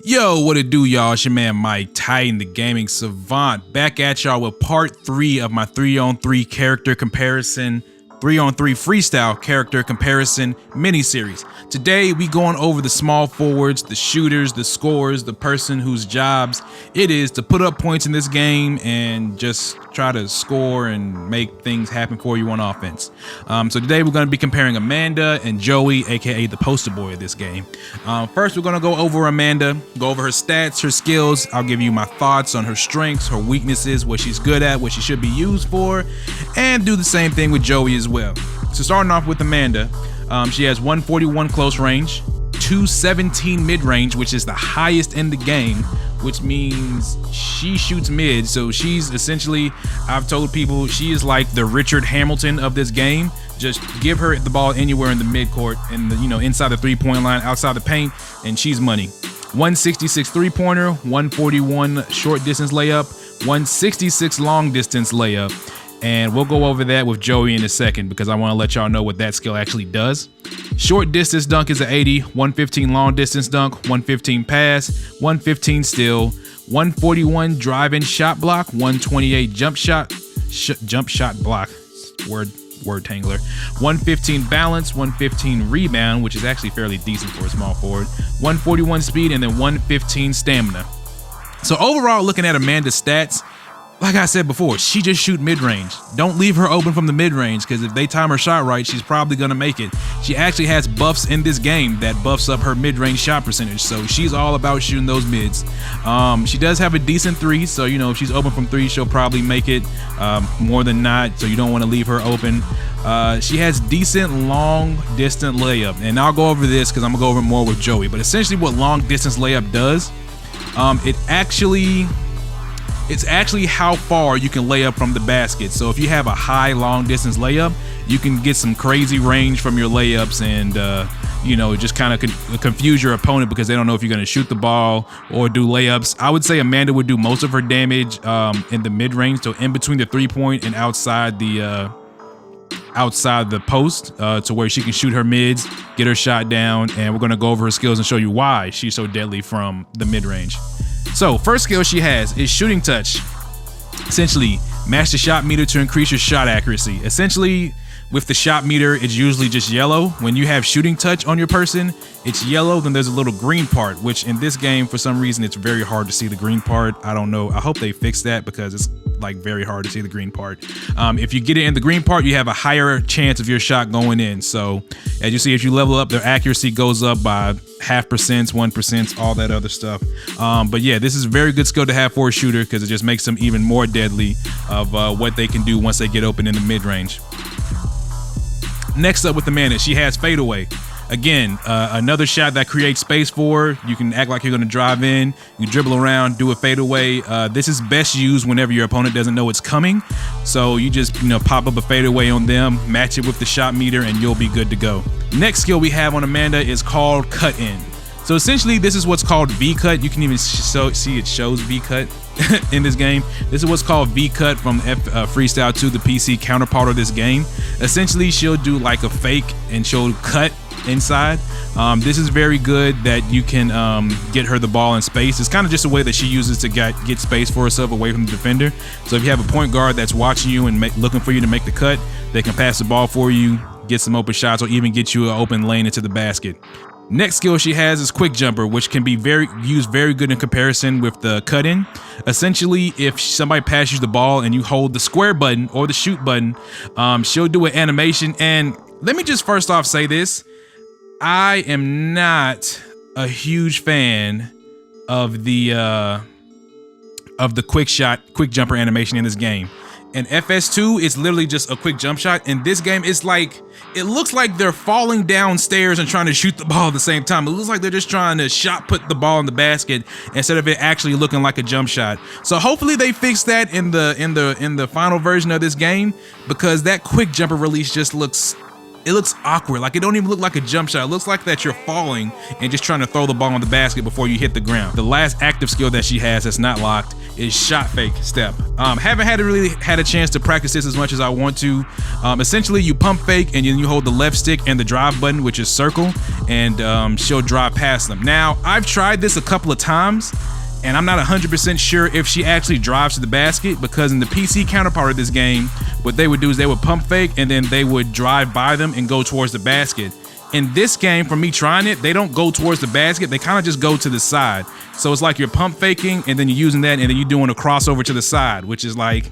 Yo, what it do, y'all? It's your man Mike Titan, the gaming savant, back at y'all with part 3 of my 3on3 character comparison, 3on3 Freestyle character comparison mini-series. Today, we going over the small forwards, the shooters, the scorers, the person whose jobs it is to put up points in this game and just try to score and make things happen for you on offense. So today, we're going to be comparing Amanda and Joey, aka the poster boy of this game. First, we're going to go over Amanda, go over her stats, her skills. I'll give you my thoughts on her strengths, her weaknesses, what she's good at, what she should be used for, and do the same thing with Joey as well. So starting off with Amanda, she has 141 close range, 217 mid range, which is the highest in the game, which means she shoots mid. So she's essentially, I've told people, she is like the Richard Hamilton of this game. Just give her the ball anywhere in the midcourt and inside the 3-point line, outside the paint, and she's money. 166 3-pointer, 141 short distance layup, 166 long distance layup. And we'll go over that with Joey in a second because I want to let y'all know what that skill actually does. Short distance dunk is an 80, 115 long distance dunk, 115 pass, 115 steal, 141 drive-in shot block, 128 jump shot block, word tangler, 115 balance, 115 rebound, which is actually fairly decent for a small forward, 141 speed, and then 115 stamina. So overall, looking at Amanda's stats, like I said before, she just shoot mid-range. Don't leave her open from the mid-range because if they time her shot right, she's probably going to make it. She actually has buffs in this game that buffs up her mid-range shot percentage, so she's all about shooting those mids. She does have a decent three, so if she's open from three, she'll probably make it more than not, so you don't want to leave her open. She has decent long distance layup, and I'll go over this because I'm going to go over more with Joey, but essentially what long distance layup does, it's actually how far you can lay up from the basket. So if you have a high long distance layup, you can get some crazy range from your layups and just kind of confuse your opponent because they don't know if you're going to shoot the ball or do layups. I would say Amanda would do most of her damage in the mid range, so in between the 3-point and outside the post, to where she can shoot her mids, get her shot down, and we're going to go over her skills and show you why she's so deadly from the mid range. So first skill she has is shooting touch. Essentially, match the shot meter to increase your shot accuracy. Essentially, with the shot meter, it's usually just yellow. When you have shooting touch on your person, it's yellow, then there's a little green part, which in this game, for some reason, it's very hard to see the green part. I don't know. I hope they fix that because it's very hard to see the green part. If you get it in the green part, you have a higher chance of your shot going in. So as you see, if you level up, their accuracy goes up by 0.5%, 1%, all that other stuff. But yeah, this is a very good skill to have for a shooter because it just makes them even more deadly of what they can do once they get open in the mid range. Next up with Amanda, she has fadeaway. Again, another shot that creates space for her. You can act like you're going to drive in, you dribble around, do a fadeaway. This is best used whenever your opponent doesn't know it's coming. So you just pop up a fadeaway on them, match it with the shot meter, and you'll be good to go. Next skill we have on Amanda is called cut in. So essentially, this is what's called V-cut. You can even see it shows V-cut in this game. This is what's called V-cut from Freestyle 2, the PC counterpart of this game. Essentially, she'll do like a fake and she'll cut inside. This is very good that you can get her the ball in space. It's kind of just a way that she uses to get space for herself away from the defender. So if you have a point guard that's watching you and looking for you to make the cut, they can pass the ball for you, get some open shots, or even get you an open lane into the basket. Next skill she has is quick jumper, which can be used very good in comparison with the cut in. Essentially, if somebody passes you the ball and you hold the square button or the shoot button, she'll do an animation. And let me just first off say this. I am not a huge fan of the quick jumper animation in this game. In FS2, it's literally just a quick jump shot. In this game, it's like, it looks like they're falling downstairs and trying to shoot the ball at the same time. It looks like they're just trying to shot put the ball in the basket instead of it actually looking like a jump shot. So hopefully they fix that in the final version of this game, because that quick jumper release just looks it looks awkward. Like, it don't even look like a jump shot. It looks like that you're falling and just trying to throw the ball in the basket before you hit the ground. The last active skill that she has that's not locked is shot fake step. Haven't really had a chance to practice this as much as I want to. Essentially, you pump fake and then you hold the left stick and the drive button, which is circle, and she'll drive past them. Now, I've tried this a couple of times, and I'm not 100% sure if she actually drives to the basket, because in the PC counterpart of this game, what they would do is they would pump fake and then they would drive by them and go towards the basket. In this game, from me trying it, they don't go towards the basket. They kind of just go to the side. So it's like you're pump faking and then you're using that and then you're doing a crossover to the side, which is like,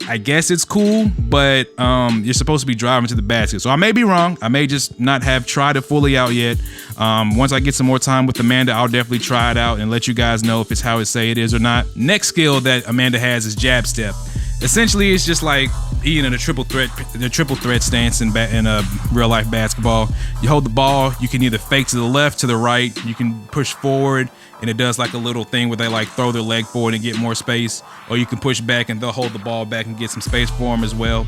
I guess it's cool, but you're supposed to be driving to the basket. So I may be wrong. I may just not have tried it fully out yet. Once I get some more time with Amanda, I'll definitely try it out and let you guys know if it's how it say it is or not. Next skill that Amanda has is jab step. Essentially, it's just like being in a triple threat stance in real life basketball. You hold the ball, you can either fake to the left, to the right, you can push forward, and it does like a little thing where they like throw their leg forward and get more space, or you can push back and they'll hold the ball back and get some space for them as well.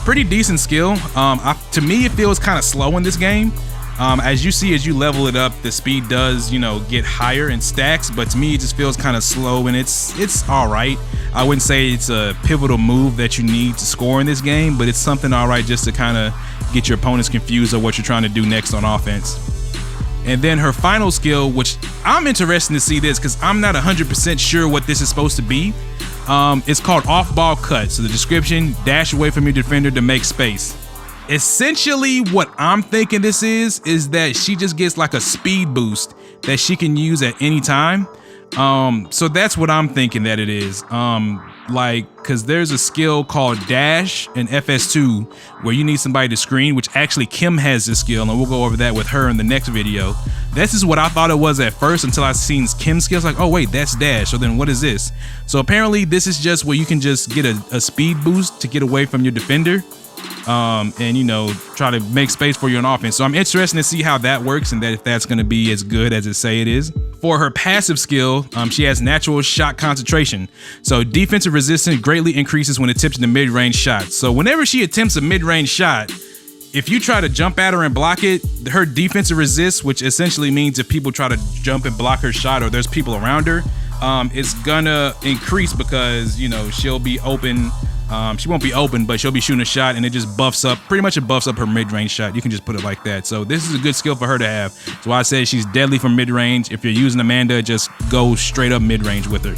Pretty decent skill. To me, it feels kind of slow in this game. As you see, as you level it up, the speed does, get higher and stacks, but to me, it just feels kind of slow, and it's all right. I wouldn't say it's a pivotal move that you need to score in this game, but it's something all right just to kind of get your opponents confused of what you're trying to do next on offense. And then her final skill, which I'm interested to see this because I'm not 100% sure what this is supposed to be. It's called off-ball cut. So the description, dash away from your defender to make space. Essentially, what I'm thinking this is that she just gets like a speed boost that she can use at any time. So that's what I'm thinking that it is. Cause there's a skill called dash in FS2 where you need somebody to screen, which actually Kim has this skill, and we'll go over that with her in the next video. This is what I thought it was at first until I seen Kim's skills. Like, oh wait, that's dash. So then what is this? So apparently this is just where you can just get a speed boost to get away from your defender. And try to make space for you on offense. So I'm interested to see how that works and that if that's going to be as good as it say it is. For her passive skill, she has natural shot concentration. So defensive resistance greatly increases when attempting a mid-range shot. So whenever she attempts a mid-range shot, if you try to jump at her and block it, her defensive resist, which essentially means if people try to jump and block her shot or there's people around her, it's gonna increase because she'll be open. She won't be open, but she'll be shooting a shot and it just buffs up, pretty much it buffs up her mid-range shot. You can just put it like that. So this is a good skill for her to have. So I said she's deadly from mid-range. If you're using Amanda, just go straight up mid-range with her.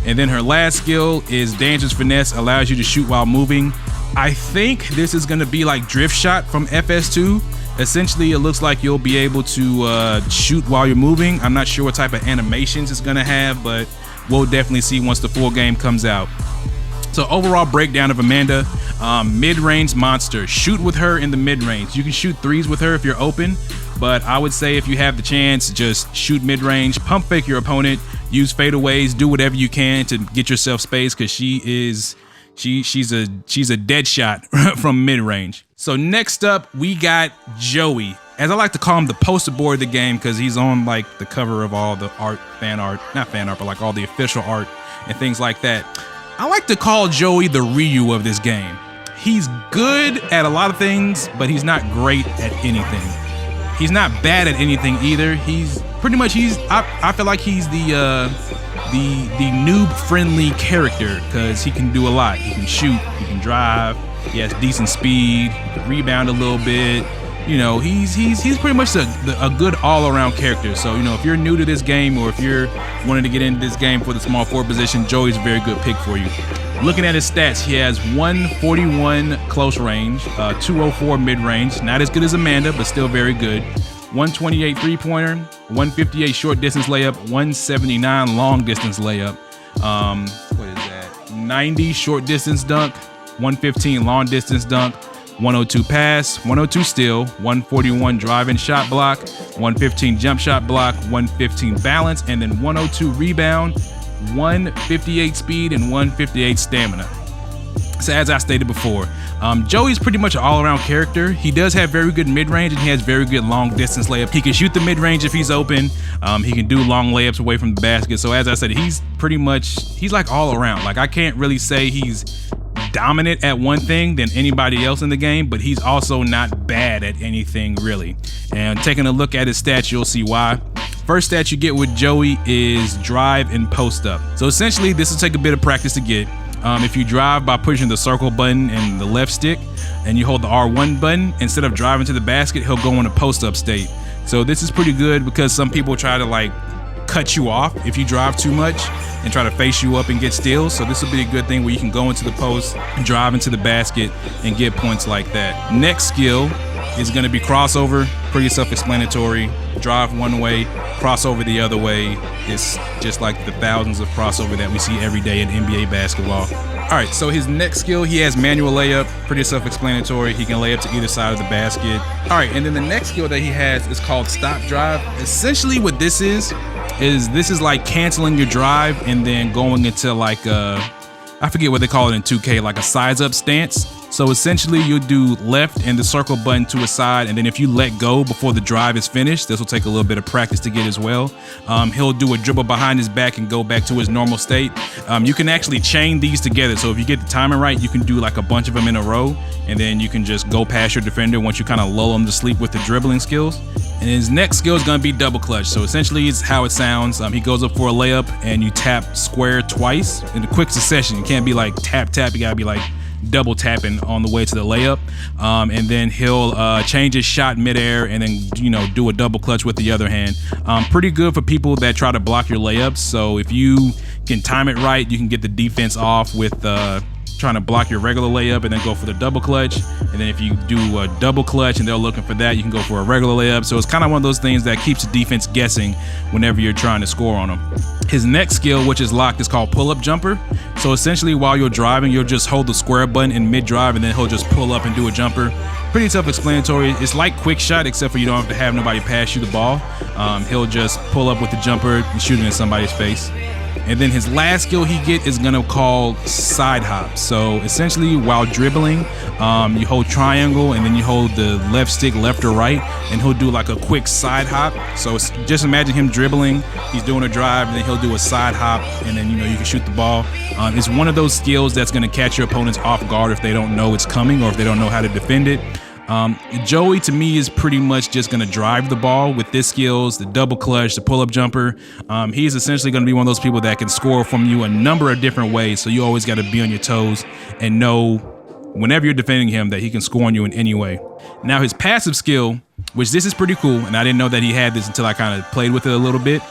And then her last skill is dangerous finesse, allows you to shoot while moving. I think this is gonna be like drift shot from FS2. Essentially, it looks like you'll be able to shoot while you're moving. I'm not sure what type of animations it's gonna have, but we'll definitely see once the full game comes out. So overall breakdown of Amanda, mid-range monster. Shoot with her in the mid-range. You can shoot threes with her if you're open, but I would say if you have the chance, just shoot mid-range, pump fake your opponent, use fadeaways, do whatever you can to get yourself space because she's a dead shot from mid-range. So next up, we got Joey. As I like to call him, the poster boy of the game because he's on like the cover of all the art, not fan art, but like all the official art and things like that. I like to call Joey the Ryu of this game. He's good at a lot of things, but he's not great at anything. He's not bad at anything either. He's pretty much, I feel like he's the noob-friendly character because he can do a lot. He can shoot, he can drive, he has decent speed, he can rebound a little bit. He's pretty much a good all-around character. So, if you're new to this game or if you're wanting to get into this game for the small forward position, Joey's a very good pick for you. Looking at his stats, he has 141 close range, 204 mid-range, not as good as Amanda, but still very good. 128 three-pointer, 158 short distance layup, 179 long distance layup. What is that? 90 short distance dunk, 115 long distance dunk. 102 pass, 102 steal, 141 driving shot block, 115 jump shot block, 115 balance, and then 102 rebound, 158 speed, and 158 stamina. So as I stated before, Joey's pretty much an all-around character. He does have very good mid-range and he has very good long distance layup. He can shoot the mid-range if he's open. He can do long layups away from the basket. So as I said, he's like all around. Like I can't really say he's dominant at one thing than anybody else in the game, but he's also not bad at anything really. And taking a look at his stats, you'll see why. First stat you get with Joey is drive and post up. So essentially this will take a bit of practice to get. If you drive by pushing the circle button and the left stick and you hold the R1 button, instead of driving to the basket, he'll go in a post up state. So this is pretty good because some people try to like cut you off if you drive too much and try to face you up and get steals. So this will be a good thing where you can go into the post, drive into the basket, and get points like that. Next skill is going to be crossover. Pretty self-explanatory. Drive one way, crossover the other way. It's just like the thousands of crossover that we see every day in NBA basketball. All right, so his next skill, he has manual layup. Pretty self-explanatory. He can lay up to either side of the basket. All right, and then the next skill that he has is called stop drive. Essentially what this is like canceling your drive and then going into like I forget what they call it in 2K, like a size up stance. So essentially you'll do left and the circle button to a side, and then if you let go before the drive is finished, this will take a little bit of practice to get as well. He'll do a dribble behind his back and go back to his normal state. You can actually chain these together. So if you get the timing right, you can do like a bunch of them in a row, and then you can just go past your defender once you kind of lull him to sleep with the dribbling skills. And his next skill is going to be double clutch. So essentially it's how it sounds. He goes up for a layup and you tap square twice in a quick succession. You can't be like tap, tap. You got to be like double tapping on the way to the layup. And then he'll change his shot midair and then, you know, do a double clutch with the other hand. Pretty good for people that try to block your layups. So if you can time it right, you can get the defense off with trying to block your regular layup and then go for the double clutch. And then if you do a double clutch and they're looking for that, you can go for a regular layup. So it's kind of one of those things that keeps the defense guessing whenever you're trying to score on them. His next skill, which is locked, is called pull-up jumper. So essentially while you're driving, you'll just hold the square button in mid-drive and then he'll just pull up and do a jumper. Pretty self-explanatory. It's like quick shot, except for you don't have to have nobody pass you the ball. He'll just pull up with the jumper and shoot it in somebody's face. And then his last skill he get is gonna call side hop. So essentially while dribbling, you hold triangle and then you hold the left stick left or right, and he'll do like a quick side hop. So just imagine him dribbling, he's doing a drive, and then he'll do a side hop, and then, you know, you can shoot the ball. It's one of those skills that's gonna catch your opponents off guard if they don't know it's coming or if they don't know how to defend it. Joey to me is pretty much just going to drive the ball with this skills, the double clutch, the pull-up jumper. He's essentially going to be one of those people that can score from you a number of different ways. So you always got to be on your toes and know whenever you're defending him that he can score on you in any way. Now his passive skill, which this is pretty cool, and I didn't know that he had this until I kind of played with it a little bit.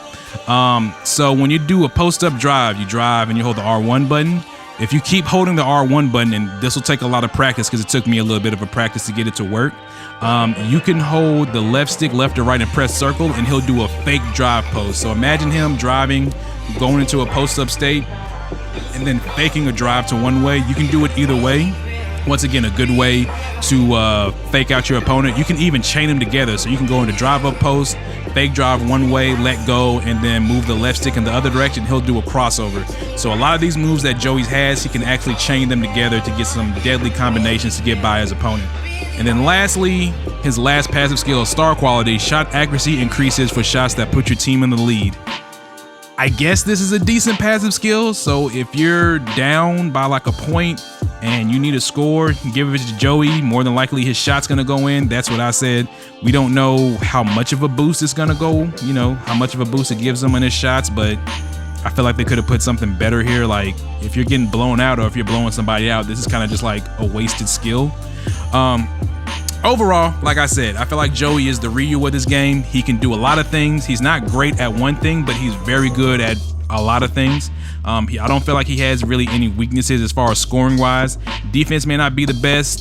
So when you do a post-up drive, you drive and you hold the R1 button. If you keep holding the R1 button, and this will take a lot of practice because it took me a little bit of a practice to get it to work, you can hold the left stick left or right and press circle, and he'll do a fake drive post. So imagine him driving, going into a post-up state, and then faking a drive to one way. You can do it either way. Once again, a good way to fake out your opponent. You can even chain them together. So you can go into drive up post, fake drive one way, let go, and then move the left stick in the other direction. He'll do a crossover. So a lot of these moves that Joey has, he can actually chain them together to get some deadly combinations to get by his opponent. And then lastly, his last passive skill is star quality. Shot accuracy increases for shots that put your team in the lead. I guess this is a decent passive skill. So if you're down by like a point and you need a score, give it to Joey. More than likely his shot's gonna go in. That's what I said. We don't know how much of a boost it's gonna go, you know, how much of a boost it gives him in his shots, but I feel like they could have put something better here. Like if you're getting blown out or if you're blowing somebody out, this is kind of just like a wasted skill. Overall, like I said, I feel like Joey is the Ryu of this game. He can do a lot of things. He's not great at one thing, but he's very good at a lot of things. I don't feel like he has really any weaknesses as far as scoring wise. Defense may not be the best.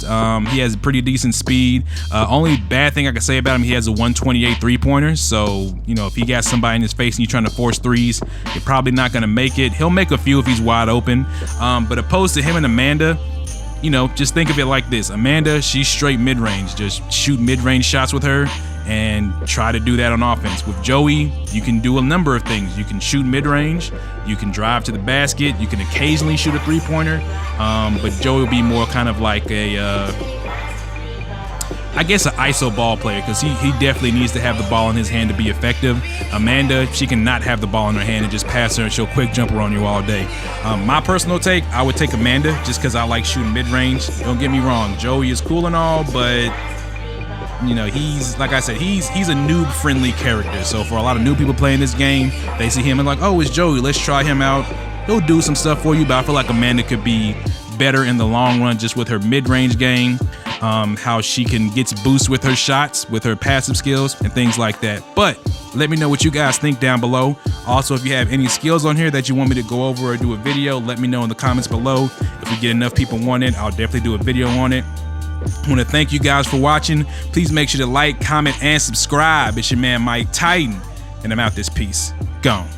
He has pretty decent speed. Only bad thing I can say about him, he has a 128 3-pointer. So, you know, if he got somebody in his face and you're trying to force threes, you're probably not going to make it. He'll make a few if he's wide open. But opposed to him and Amanda, you know, just think of it like this. Amanda, she's straight mid-range. Just shoot mid-range shots with her and try to do that on offense. With Joey, you can do a number of things. You can shoot mid-range, you can drive to the basket, you can occasionally shoot a 3-pointer, but Joey will be more kind of like a I guess an ISO ball player, because he definitely needs to have the ball in his hand to be effective. Amanda, she cannot have the ball in her hand and just pass her and she'll quick jumper on you all day. My personal take, I would take Amanda just because I like shooting mid-range. Don't get me wrong, Joey is cool and all, but you know, he's, like I said, he's a noob-friendly character. So for a lot of new people playing this game, they see him and like, oh, it's Joey, let's try him out. He'll do some stuff for you, but I feel like Amanda could be better in the long run just with her mid-range game. How she can get boosts with her shots, with her passive skills and things like that. But let me know what you guys think down below. Also, if you have any skills on here that you want me to go over or do a video, let me know in the comments below. If we get enough people want it, I'll definitely do a video on it. I want to thank you guys for watching. Please make sure to like, comment, and subscribe. It's your man Mike Titan, and I'm out this piece. Gone.